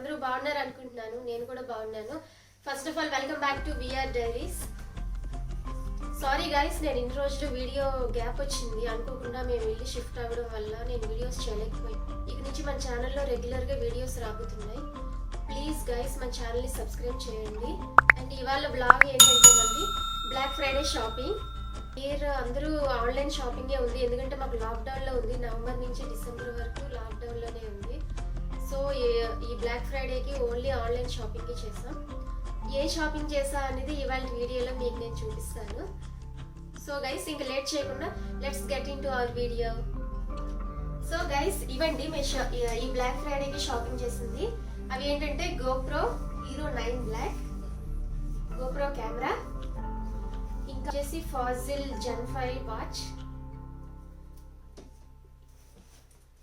అందరూ బాగున్నారు అనుకుంటున్నాను. నేను కూడా బాగున్నాను. First of all welcome back to VR diaries. Sorry guys, నేను ఇన్ని రోజులు వీడియో గ్యాప్ వచ్చింది. అనుకోకుండా మేము వెళ్ళి షిఫ్ట్ అవ్వడం వల్ల నేను వీడియోస్ చేయలేకపోయాను. ఇక నుంచి మన ఛానల్లో రెగ్యులర్గా వీడియోస్ రాబోతున్నాయి. ప్లీజ్ గైస్ మన ఛానల్ని సబ్స్క్రైబ్ చేయండి. అండ్ ఇవాళ బ్లాగ్ ఏంటంటే మనది బ్లాక్ ఫ్రైడే షాపింగ్. అందరూ ఆన్లైన్ షాపింగే ఉంది, ఎందుకంటే మాకు లాక్డౌన్లో ఉంది. నవంబర్ నుంచి డిసెంబర్ వరకు లాక్డౌన్లోనే ఉంది. సో ఈ బ్లాక్ ఫ్రైడేకి ఓన్లీ ఆన్లైన్ షాపింగే చేసాం. ఏ షాపింగ్ చేసా అనేది ఇవాళ వీడియోలో మీకు నేను చూపిస్తాను. సో గైస్ ఇంకా లేట్ చేయకుండా let's get into hour video. So guys ఇవ్వండి ఈ బ్లాక్ ఫ్రైడేకి షాపింగ్ చేసింది. అవి ఏంటంటే GoPro Hero 9 black, GoPro camera, ఇంకా వచ్చేసి Fossil Gen 5 వాచ్,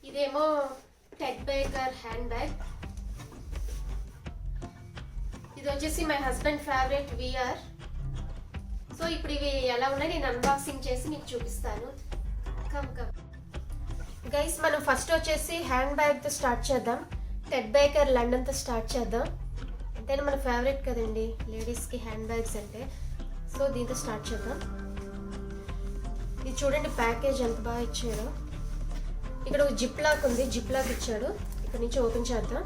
ఇదేమో టెడ్ బేకర్ హ్యాండ్ బ్యాగ్, ఇది వచ్చేసి my husband favourite VR. So ఇప్పుడు ఇవి ఎలా ఉన్నాయి నేను అన్బాక్సింగ్ చేసి మీకు చూపిస్తాను. కమ్ గైస్, మనం ఫస్ట్ వచ్చేసి హ్యాండ్ బ్యాగ్తో స్టార్ట్ చేద్దాం. టెడ్ బేకర్ లండన్తో స్టార్ట్ చేద్దాం. అంతేనా, మన ఫేవరెట్ కదండి లేడీస్కి హ్యాండ్ బ్యాగ్స్ అంటే. సో దీంతో స్టార్ట్ చేద్దాం. ఇది చూడండి ప్యాకేజ్ ఎంత బాగా ఇచ్చాడో. ఇక్కడ ఒక జిప్ లాక్ ఉంది, జిప్ లాక్ ఇచ్చాడు. ఇక్కడ నుంచి ఓపెన్ చేద్దాం.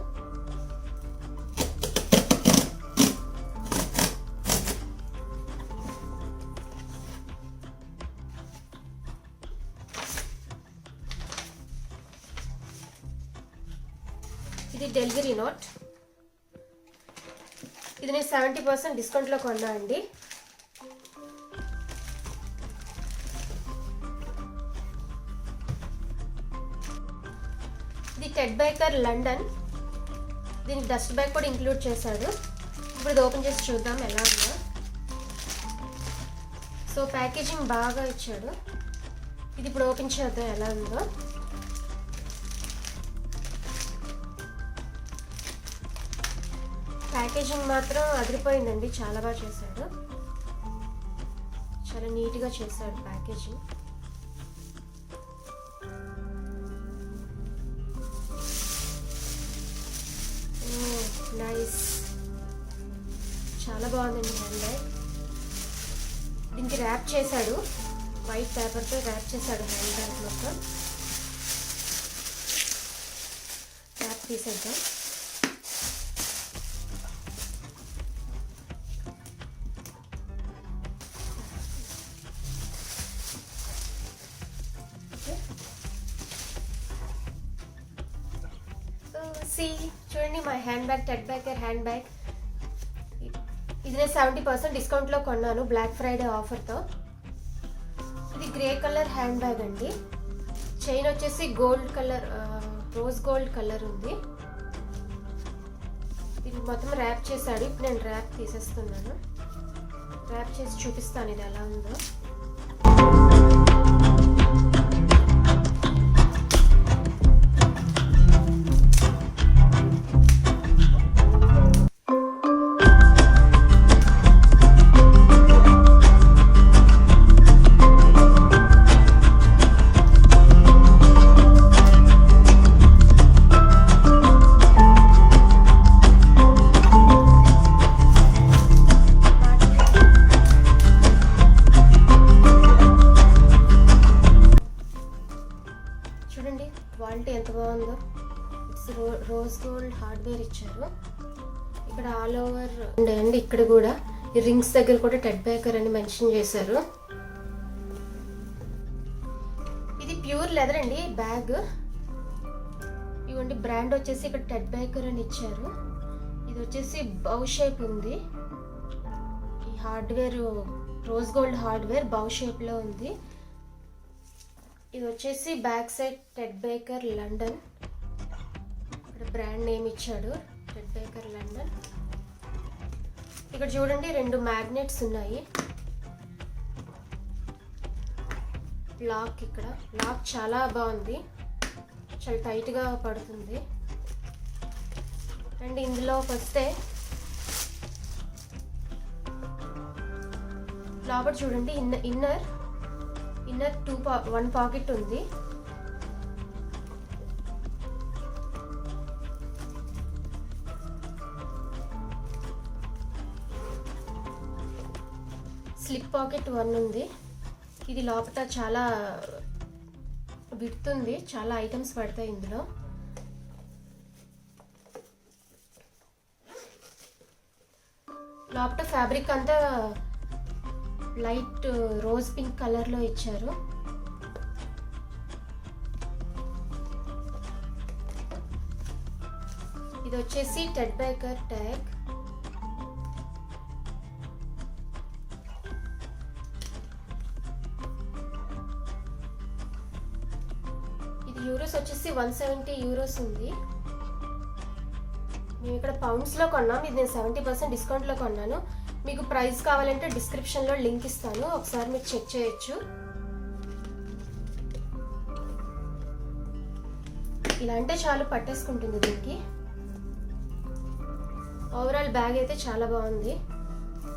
ఇది డెలివరీ నోట్. ఇది నేను 70% డిస్కౌంట్లో కొన్నా అండి. ఇది టెడ్ బేకర్ లండన్. దీనికి డస్ట్ బ్యాగ్ కూడా ఇంక్లూడ్ చేశాడు. ఇప్పుడు ఇది ఓపెన్ చేసి చూద్దాం ఎలా ఉందో. సో ప్యాకేజింగ్ బాగా ఇచ్చాడు. ఇది ఇప్పుడు ఓపెన్ చేద్దాం ఎలా ఉందో. ప్యాకేజింగ్ మాత్రం అదిరిపోయిందండి, చాలా బాగా చేశాడు. చాలా నీట్గా చేశాడు ప్యాకేజింగ్. నైస్, చాలా బాగుందండి హ్యాండ్ బ్యాగ్. దీనికి ర్యాప్ చేశాడు, వైట్ పేపర్తో ర్యాప్ చేశాడు హ్యాండ్ బ్యాగ్ మొత్తం. ర్యాప్ తీసేద్దాం. చూడండి my hand bag, Ted Baker hand bag. ఇది నేను 70% డిస్కౌంట్లో కొన్నాను బ్లాక్ ఫ్రైడే ఆఫర్తో. ఇది గ్రే కలర్ హ్యాండ్ బ్యాగ్ అండి. చైన్ వచ్చేసి gold colour, rose gold colour ఉంది. ఇది మొత్తం ర్యాప్ చేశాడు. ఇప్పుడు నేను ర్యాప్ తీసేస్తున్నాను. ర్యాప్ చేసి చూపిస్తాను ఇది ఎలా ఉందో. చూడండి క్వాలిటీ ఎంత బాగుందో. ఇట్స్ రోజ్ గోల్డ్ హార్డ్వేర్ ఇచ్చారు. ఇక్కడ ఆల్ ఓవర్ అండి. ఇక్కడ కూడా ఈ రింగ్స్ దగ్గర కూడా టెడ్ బేకర్ అని మెన్షన్ చేశారు. ఇది ప్యూర్ లెదర్ అండి బ్యాగ్. ఇవ్వండి బ్రాండ్ వచ్చేసి ఇక్కడ టెడ్ బేకర్ అని ఇచ్చారు. ఇది వచ్చేసి బౌ షేప్ ఉంది. ఈ hardware rose gold hardware bow షేప్లో ఉంది. ఇది వచ్చేసి back side Ted Baker London. ఇక్కడ బ్రాండ్ నేమ్ ఇచ్చాడు టెడ్ బేకర్ లండన్. ఇక్కడ చూడండి 2 మ్యాగ్నెట్స్ ఉన్నాయి. లాక్, ఇక్కడ లాక్ చాలా బాగుంది, చాలా టైట్గా పడుతుంది. అండ్ ఇందులోకి వస్తే లోపల చూడండి ఇన్నర్ 1 పాకెట్ ఉంది. స్లిప్ పాకెట్ 1 ఉంది. ఇది లోపల చాలా విడ్త్ ఉంది, చాలా ఐటమ్స్ పడతాయి ఇందులో. లోపల ఫ్యాబ్రిక్ అంతా లైట్ రోజ్ పింక్ కలర్లో ఇచ్చారు. ఇది వచ్చేసి టెడ్ బేకర్ ట్యాగ్. ఇది యూరోస్ వచ్చేసి 170 యూరోస్ ఉంది. మేము ఇక్కడ పౌండ్స్లో కొన్నాం. ఇది నేను 70% డిస్కౌంట్లో కొన్నాను. మీకు ప్రైస్ కావాలంటే డిస్క్రిప్షన్లో లింక్ ఇస్తాను, ఒకసారి మీరు చెక్ చేయొచ్చు. ఇలా అంటే చాలు పట్టేసుకుంటుంది దీనికి. ఓవరాల్ బ్యాగ్ అయితే చాలా బాగుంది.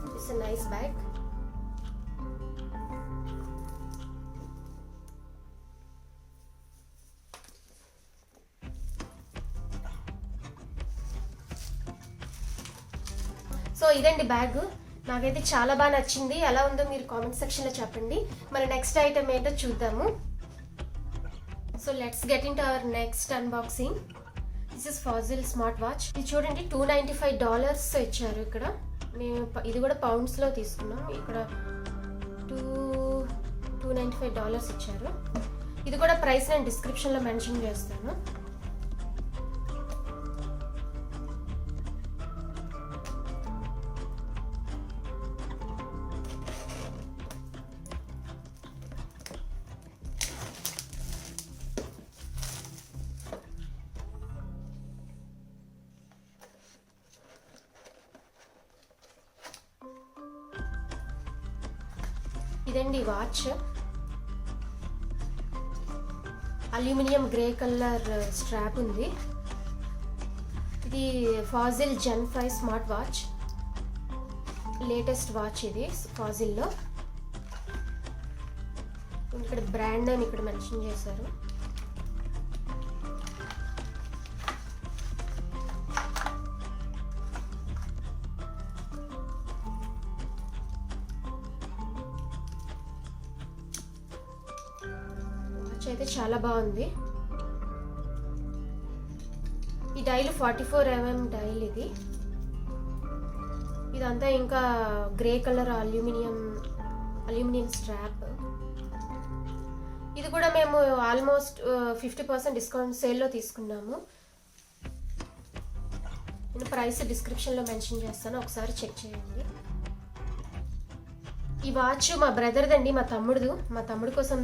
It's a nice bag. So ఇదండి బ్యాగ్. నాకైతే చాలా బాగా నచ్చింది. ఎలా ఉందో మీరు కామెంట్ సెక్షన్లో చెప్పండి. మరి నెక్స్ట్ ఐటమ్ ఏంటో చూద్దాము. So let's get into our next unboxing. This is Fossil smart watch. ఇది చూడండి $295 ఇచ్చారు ఇక్కడ. మేము ఇది కూడా పౌండ్స్లో తీసుకున్నాం. ఇక్కడ $295 ఇచ్చారు. ఇది కూడా ప్రైస్ నేను డిస్క్రిప్షన్లో మెన్షన్ చేస్తాను. ఇదండి watch. Aluminium grey colour strap ఉంది. ఇది ఫాజిల్ జెన్ 5 స్మార్ట్ వాచ్, లేటెస్ట్ వాచ్ ఇది ఫాజిల్లో. ఇక్కడ బ్రాండ్ అని ఇక్కడ మెన్షన్ చేశారు. అయితే చాలా బాగుంది. ఈ డైల్ 44 mm డైల్. ఇదంతా ఇంకా గ్రే కలర్ అల్యూమినియం స్ట్రాప్. ఇది కూడా మేము ఆల్మోస్ట్ 50% డిస్కౌంట్ సేల్లో తీసుకున్నాము. నేను ప్రైస్ డిస్క్రిప్షన్లో మెన్షన్ చేస్తాను, ఒకసారి చెక్ చేయండి. ఈ వాచ్ మా బ్రదర్దండి, మా తమ్ముడు కోసం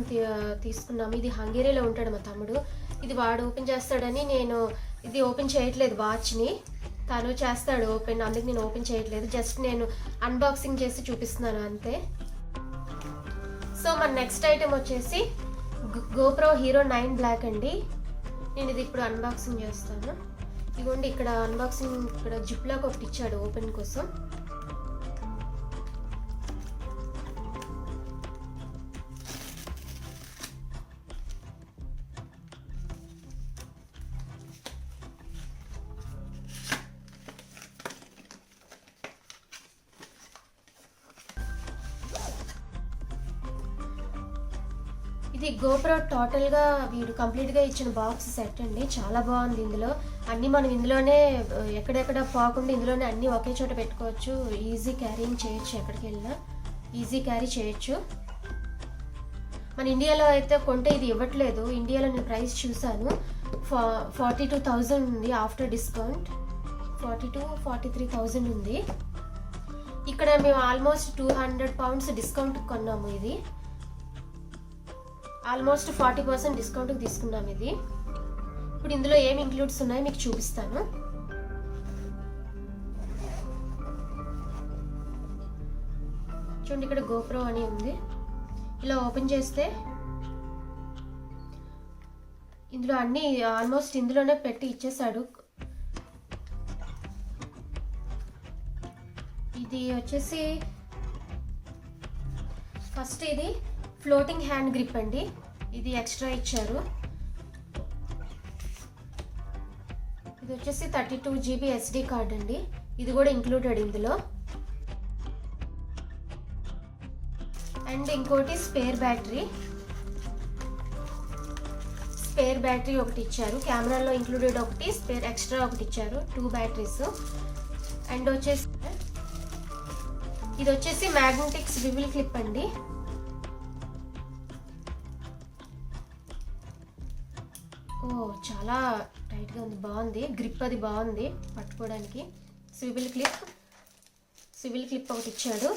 తీసుకున్నాము. ఇది హంగేరీలో ఉంటాడు మా తమ్ముడు. ఇది వాడు ఓపెన్ చేస్తాడని నేను ఇది ఓపెన్ చేయట్లేదు. వాచ్ని తను చేస్తాడు ఓపెన్, అందుకు నేను ఓపెన్ చేయట్లేదు. జస్ట్ నేను అన్బాక్సింగ్ చేసి చూపిస్తున్నాను అంతే. సో మన నెక్స్ట్ ఐటెం వచ్చేసి GoPro Hero 9 Black అండి. నేను ఇది ఇప్పుడు అన్బాక్సింగ్ చేస్తాను. ఇదిగోండి ఇక్కడ అన్బాక్సింగ్, ఇక్కడ జిప్ లాక్ ఒకటి ఇచ్చాడు ఓపెన్ కోసం. ఇది GoPro టోటల్గా వీడు కంప్లీట్గా ఇచ్చిన బాక్స్ సెట్ అండి. చాలా బాగుంది. ఇందులో అన్నీ మనం ఇందులోనే ఎక్కడెక్కడ పోకుండా ఇందులోనే అన్నీ ఒకే చోట పెట్టుకోవచ్చు. ఈజీ క్యారీయింగ్ చేయొచ్చు, ఎక్కడికి వెళ్ళినా ఈజీ క్యారీ చేయొచ్చు. మన ఇండియాలో అయితే కొంటే ఇది ఇవ్వట్లేదు. ఇండియాలో నేను ప్రైస్ చూసాను, 42,000 ఉంది ఆఫ్టర్ డిస్కౌంట్. 43,000 ఉంది. ఇక్కడ మేము ఆల్మోస్ట్ 200 pounds డిస్కౌంట్ కొన్నాము. ఇది ఆల్మోస్ట్ 40% డిస్కౌంట్కి తీసుకున్నాం. ఇది ఇప్పుడు ఇందులో ఏమి ఇంక్లూడ్స్ ఉన్నాయో మీకు చూపిస్తాను. చూడండి ఇక్కడ GoPro అని ఉంది. ఇలా ఓపెన్ చేస్తే ఇందులో అన్ని ఆల్మోస్ట్ ఇందులోనే పెట్టి ఇచ్చేసాడు. ఇది వచ్చేసి ఫస్ట్ ఇది ఫ్లోటింగ్ హ్యాండ్ గ్రిప్ అండి. ఇది ఎక్స్ట్రా ఇచ్చారు. ఇది వచ్చేసి 32 GB SD కార్డ్ అండి. ఇది కూడా ఇంక్లూడెడ్ ఇందులో. అండ్ ఇంకోటి స్పేర్ బ్యాటరీ ఒకటి ఇచ్చారు. కెమెరాలో ఇంక్లూడెడ్ ఒకటి, స్పేర్ ఎక్స్ట్రా ఒకటి ఇచ్చారు, 2 బ్యాటరీస్. అండ్ ఇది వచ్చేసి మ్యాగ్నెటిక్ స్వివెల్ క్లిప్ అండి. ఓ చాలా టైట్గా ఉంది, బాగుంది గ్రిప్, అది బాగుంది పట్టుకోవడానికి. స్వివెల్ క్లిప్ ఒకటి ఇచ్చాడు.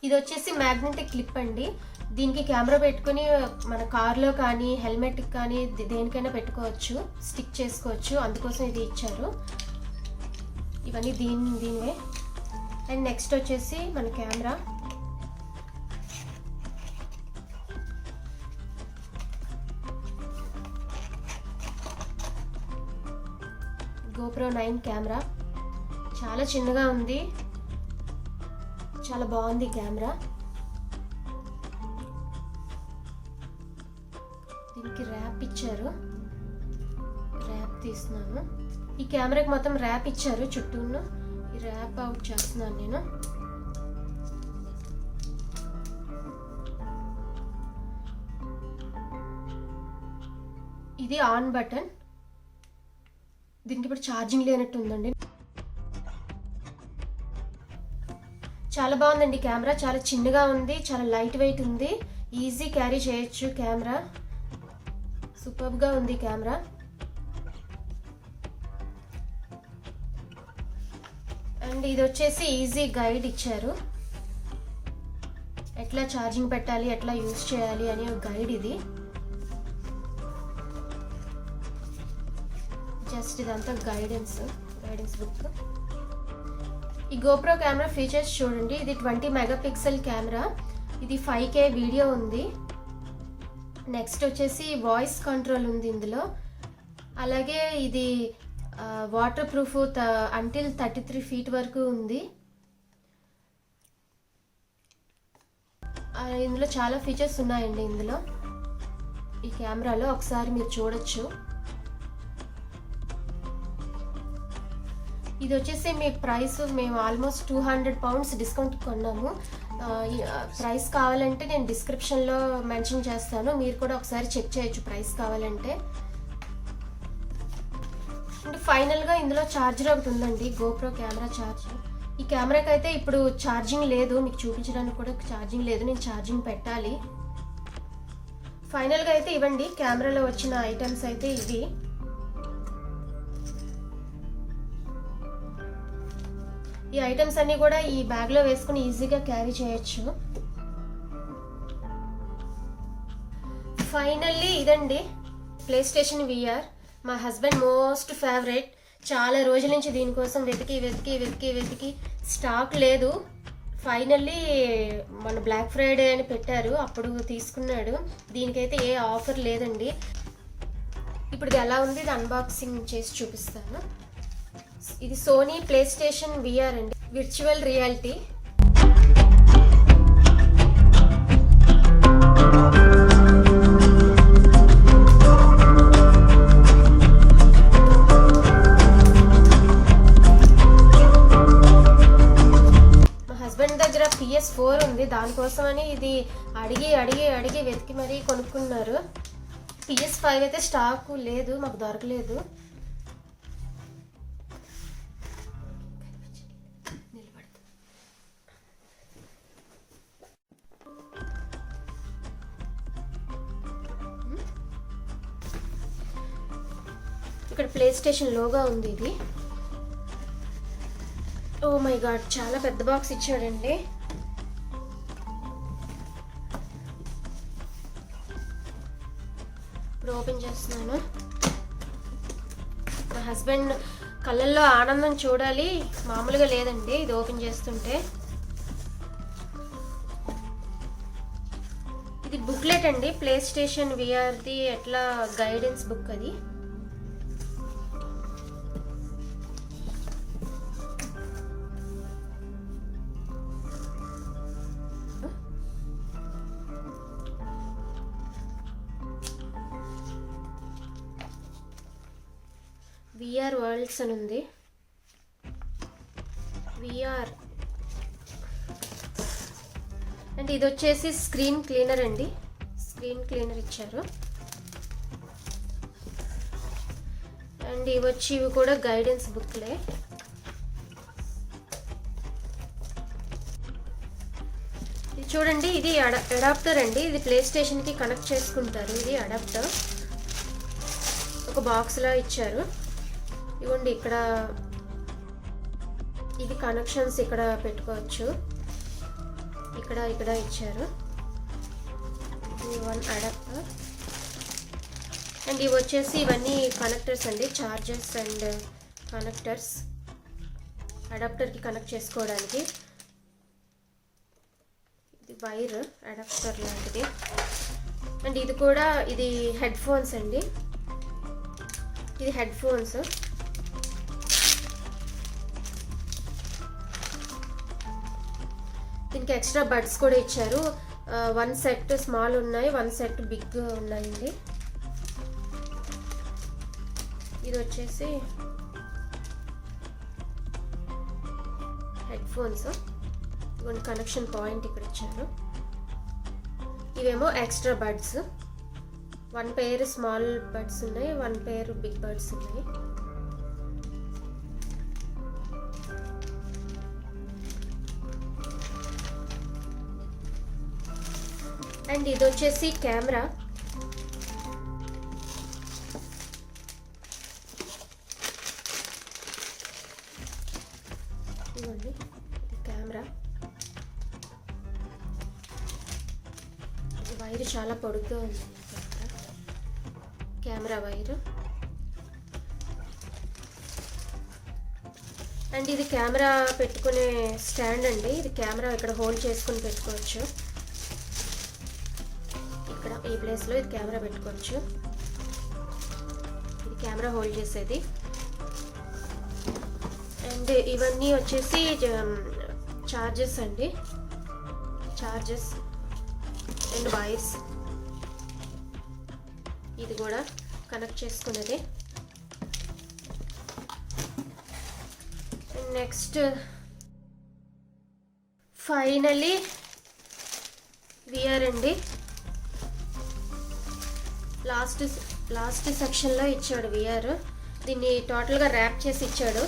ఇది వచ్చేసి మ్యాగ్నెటిక్ క్లిప్ అండి. దీనికి కెమెరా పెట్టుకుని మన కార్లో కానీ హెల్మెట్కి కానీ దేనికైనా పెట్టుకోవచ్చు, స్టిక్ చేసుకోవచ్చు, అందుకోసం ఇది ఇచ్చారు. ఇవన్నీ దీనివే. అండ్ నెక్స్ట్ వచ్చేసి మన కెమెరా. GoPro 9 కెమెరా చాలా చిన్నగా ఉంది, చాలా బాగుంది కెమెరా. దీనికి ర్యాప్ ఇచ్చారు, ర్యాప్ తీస్తున్నాను. ఈ కెమెరాకి మొత్తం ర్యాప్ ఇచ్చారు చుట్టూను. ఈ ర్యాప్ అవుట్ చేస్తున్నాను నేను. ఇది ఆన్ బటన్. దీనికి ఇప్పుడు ఛార్జింగ్ లేనట్టు ఉందండి. చాలా బాగుందండి కెమెరా, చాలా చిన్నగా ఉంది, చాలా లైట్ వెయిట్ ఉంది, ఈజీ క్యారీ చేయొచ్చు కెమెరా. సూపర్గా ఉంది కెమెరా. అండ్ ఇది వచ్చేసి ఈజీ గైడ్ ఇచ్చారు, ఎట్లా ఛార్జింగ్ పెట్టాలి, ఎట్లా యూజ్ చేయాలి అనే గైడ్ ఇది. జస్ట్ ఇదంతా గైడెన్స్ బుక్. ఈ GoPro కెమెరా ఫీచర్స్ చూడండి. ఇది 20 మెగాపిక్సెల్ కెమెరా, ఇది 5K వీడియో ఉంది. నెక్స్ట్ వచ్చేసి వాయిస్ కంట్రోల్ ఉంది ఇందులో. అలాగే ఇది వాటర్ ప్రూఫ్ అంటిల్ 33 feet వరకు ఉంది. ఇందులో చాలా ఫీచర్స్ ఉన్నాయండి ఇందులో. ఈ కెమెరాలో ఒకసారి మీరు చూడొచ్చు. ఇది వచ్చేసి మీ ప్రైస్, మేము ఆల్మోస్ట్ 200 pounds డిస్కౌంట్ కొన్నాము. ప్రైస్ కావాలంటే నేను డిస్క్రిప్షన్లో మెన్షన్ చేస్తాను, మీరు కూడా ఒకసారి చెక్ చేయొచ్చు ప్రైస్ కావాలంటే. అండ్ ఫైనల్గా ఇందులో ఛార్జర్ ఒకటి ఉందండి, GoPro కెమెరా ఛార్జర్. ఈ కెమెరాకి అయితే ఇప్పుడు ఛార్జింగ్ లేదు, మీకు చూపించడానికి కూడా ఛార్జింగ్ లేదు, నేను ఛార్జింగ్ పెట్టాలి. ఫైనల్గా అయితే ఇవ్వండి కెమెరాలో వచ్చిన ఐటమ్స్ అయితే ఇవి. ఈ ఐటమ్స్ అన్ని కూడా ఈ బ్యాగ్లో వేసుకుని ఈజీగా క్యారీ చేయొచ్చు. ఫైనల్లీ ఇదండి PlayStation VR, మా హస్బెండ్ మోస్ట్ ఫేవరెట్. చాలా రోజుల నుంచి దీనికోసం వెతికి స్టాక్ లేదు. ఫైనల్లీ మన బ్లాక్ ఫ్రైడే అని పెట్టారు, అప్పుడు తీసుకున్నాడు. దీనికైతే ఏ ఆఫర్ లేదండి. ఇప్పుడు ఇది ఎలా ఉంది, ఇది అన్బాక్సింగ్ చేసి చూపిస్తాను. ఇది సోనీ PlayStation VR అండి, విర్చువల్ రియాలిటీ. మా హస్బెండ్ దగ్గర PS4 ఉంది, దానికోసమని ఇది అడిగి వెతికి మరీ కొనుక్కున్నారు. PS5 అయితే స్టాక్ లేదు, మాకు దొరకలేదు. ఇక్కడ PlayStation లోగా ఉంది ఇది. ఓ మై గాడ్, చాలా పెద్ద బాక్స్ ఇచ్చాడండి. ఇప్పుడు ఓపెన్ చేస్తున్నాను. మా హస్బెండ్ కళ్ళల్లో ఆనందం చూడాలి, మామూలుగా లేదండి ఇది ఓపెన్ చేస్తుంటే. ఇది బుక్లెట్ అండి, PlayStation VRది ఎట్లా గైడెన్స్ బుక్ అది. VR వరల్డ్స్ అని ఉంది. అండ్ ఇది వచ్చేసి స్క్రీన్ క్లీనర్ అండి, స్క్రీన్ క్లీనర్ ఇచ్చారు. అండ్ ఇవి కూడా గైడెన్స్ బుక్లే. ఇది చూడండి, ఇది అడాప్టర్ అండి, ఇది ప్లే స్టేషన్కి కనెక్ట్ చేసుకుంటారు. ఇది అడాప్టర్ ఒక బాక్స్లా ఇచ్చారు. ఇవ్వండి, ఇక్కడ ఇది కనెక్షన్స్ ఇక్కడ పెట్టుకోవచ్చు. ఇక్కడ ఇచ్చారు. ఇది 1 అడాప్టర్. అండ్ ఇవి వచ్చేసి ఇవన్నీ కనెక్టర్స్ అండి, చార్జర్స్ అండ్ కనెక్టర్స్ అడాప్టర్కి కనెక్ట్ చేసుకోవడానికి. ఇది వైర్ అడాప్టర్ లాంటిది. అండ్ ఇది కూడా ఇది హెడ్ ఫోన్స్ అండి, ఇది హెడ్ ఫోన్స్. దీనికి ఎక్స్ట్రా బడ్స్ కూడా ఇచ్చారు. 1 సెట్ స్మాల్ ఉన్నాయి, 1 సెట్ బిగ్ ఉన్నాయండి. ఇది వచ్చేసి హెడ్ ఫోన్స్. ఇవన్నీ కనెక్షన్ పాయింట్ ఇక్కడ ఇచ్చారు. ఇవేమో ఎక్స్ట్రా బడ్స్. 1 పేర్ స్మాల్ బడ్స్ ఉన్నాయి, 1 పేర్ బిగ్ బడ్స్ ఉన్నాయి. అండ్ ఇది వచ్చేసి కెమెరా. ఇవ్వండి, ఇది కెమెరా. ఈ వైర్ చాలా పొడుగ్గా ఉంది, కెమెరా వైర్. అండ్ ఇది కెమెరా పెట్టుకునే స్టాండ్ అండి, ఇది కెమెరా ఇక్కడ హోల్డ్ చేసుకుని పెట్టుకోవచ్చు. ఇక్కడ ఈ ప్లేస్లో ఇది కెమెరా పెట్టుకోవచ్చు. ఇది కెమెరా హోల్డ్ చేసేది. అండ్ ఇవన్నీ వచ్చేసి చార్జెస్ అండి, చార్జెస్ అండ్ వైర్స్. ఇది కూడా కనెక్ట్ చేసుకున్నది. నెక్స్ట్ ఫైనలీ విఆర్ అండి. లాస్ట్ సెక్షన్లో ఇచ్చాడు విఆర్. దీన్ని టోటల్గా ర్యాప్ చేసి ఇచ్చాడు.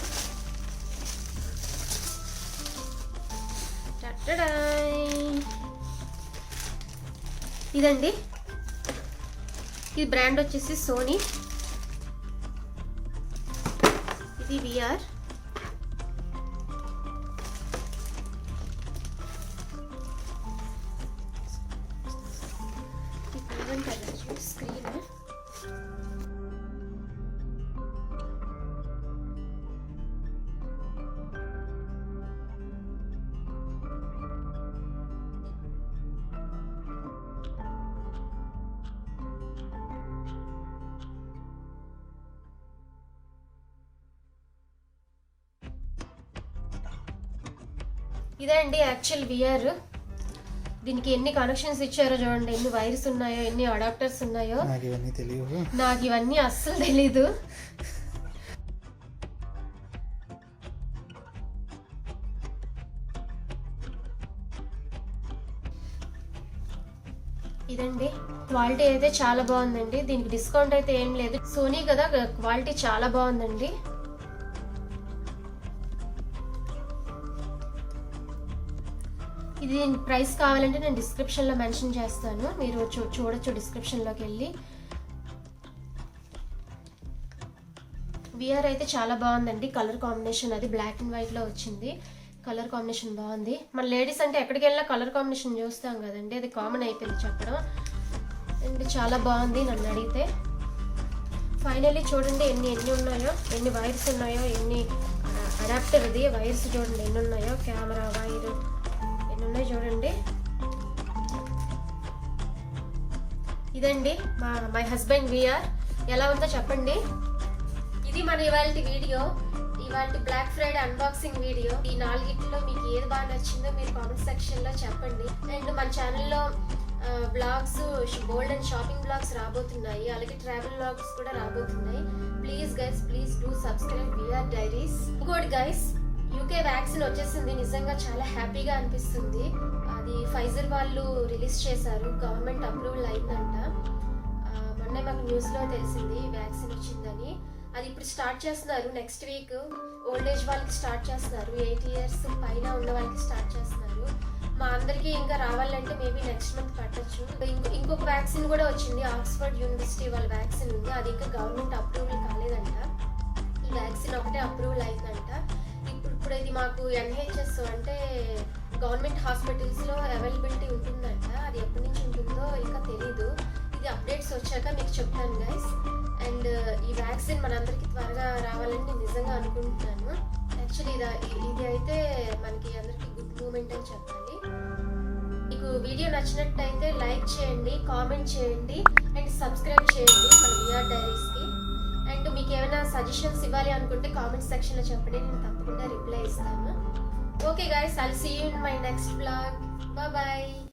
ఇదండి, ఇది బ్రాండ్ వచ్చేసి సోనీ. ఇది విఆర్. స్క్రీన్ ఇదే అండి యాక్చువల్ విఆర్. దీనికి ఎన్ని కనెక్షన్స్ ఇచ్చారో చూడండి, ఎన్ని వైర్స్ ఉన్నాయో, ఎన్ని అడాప్టర్స్ ఉన్నాయో. నాకు ఇవన్నీ అస్సలు తెలీదు. ఇదండి, క్వాలిటీ అయితే చాలా బాగుందండి. దీనికి డిస్కౌంట్ అయితే ఏం లేదు, సోనీ కదా, క్వాలిటీ చాలా బాగుందండి. ఇది ప్రైస్ కావాలంటే నేను డిస్క్రిప్షన్లో మెన్షన్ చేస్తాను, మీరు చూడొచ్చు డిస్క్రిప్షన్లోకి వెళ్ళి. విఆర్ అయితే చాలా బాగుందండి. కలర్ కాంబినేషన్ అది బ్లాక్ అండ్ వైట్లో వచ్చింది. కలర్ కాంబినేషన్ బాగుంది. మన లేడీస్ అంటే ఎక్కడికి వెళ్ళినా కలర్ కాంబినేషన్ చూస్తాం కదండి, అది కామన్ అయిపోయింది చెప్పడం. అండ్ చాలా బాగుంది నన్ను అడిగితే. ఫైనలీ చూడండి ఎన్ని ఉన్నాయో, ఎన్ని వైర్స్ ఉన్నాయో, ఎన్ని అడాప్టర్. ఇది వైర్స్ చూడండి ఎన్ని ఉన్నాయో, కెమెరా వైర్ ఉన్నాయి చూడండి. ఇదండి మై హస్బెండ్ విఆర్. ఎలా ఉందో చెప్పండి. ఇది మన ఇవాల్టి వీడియో, ఇవాల్టి బ్లాక్ ఫ్రైడే అన్బాక్సింగ్ వీడియో. ఈ 4 మీకు ఏది బాగా నచ్చిందో మీరు కామెంట్ సెక్షన్లో చెప్పండి. అండ్ మన ఛానల్లో blogs, gold and shopping blogs రాబోతున్నాయి, అలాగే ట్రావెల్ బ్లాగ్స్ కూడా రాబోతున్నాయి. Please guys, please do subscribe VR diaries. ఇంకోటి గైస్, యూకే వ్యాక్సిన్ వచ్చేసింది. నిజంగా చాలా హ్యాపీగా అనిపిస్తుంది. అది అది ఫైజర్ వాళ్ళు రిలీజ్ చేశారు, గవర్నమెంట్ అప్రూవల్ అయిందంట. మొన్నే మాకు న్యూస్లో తెలిసింది వ్యాక్సిన్ వచ్చిందని. అది ఇప్పుడు స్టార్ట్ చేస్తున్నారు, నెక్స్ట్ వీక్ ఓల్డ్ ఏజ్ వాళ్ళకి స్టార్ట్ చేస్తున్నారు, 8 years పైన ఉన్న వాళ్ళకి స్టార్ట్ చేస్తున్నారు. మా అందరికీ ఇంకా రావాలంటే మేబీ నెక్స్ట్ మంత్ పట్టచ్చు. ఇంకొక వ్యాక్సిన్ కూడా వచ్చింది, ఆక్స్ఫర్డ్ యూనివర్సిటీ వాళ్ళ వ్యాక్సిన్ ఉంది, అది ఇంకా గవర్నమెంట్ అప్రూవల్ కాలేదంట. ఈ వ్యాక్సిన్ ఒకటే అప్రూవల్ అయిందంట. ఇప్పుడు ఇది మాకు NHS అంటే గవర్నమెంట్ హాస్పిటల్స్లో అవైలబిలిటీ ఉంటుందంట. అది ఎప్పటి నుంచి ఉంటుందో ఇంకా తెలీదు. ఇది అప్డేట్స్ వచ్చాక మీకు చెప్తాను గైస్. అండ్ ఈ వ్యాక్సిన్ మనందరికీ త్వరగా రావాలని నేను నిజంగా అనుకుంటున్నాను. యాక్చువల్లీ ఇది అయితే మనకి అందరికీ గుడ్ మూమెంట్ అని చెప్పాలి. మీకు వీడియో నచ్చినట్టయితే లైక్ చేయండి, కామెంట్ చేయండి అండ్ సబ్స్క్రైబ్ చేయండి మన విఆర్ డైరీస్కి. అండ్ మీకు ఏమైనా సజెషన్స్ ఇవ్వాలి అనుకుంటే కామెంట్ సెక్షన్లో చెప్పండి, నేను తప్పకుండా రిప్లై ఇస్తాను. Okay guys, I'll see you in my next vlog. Bye.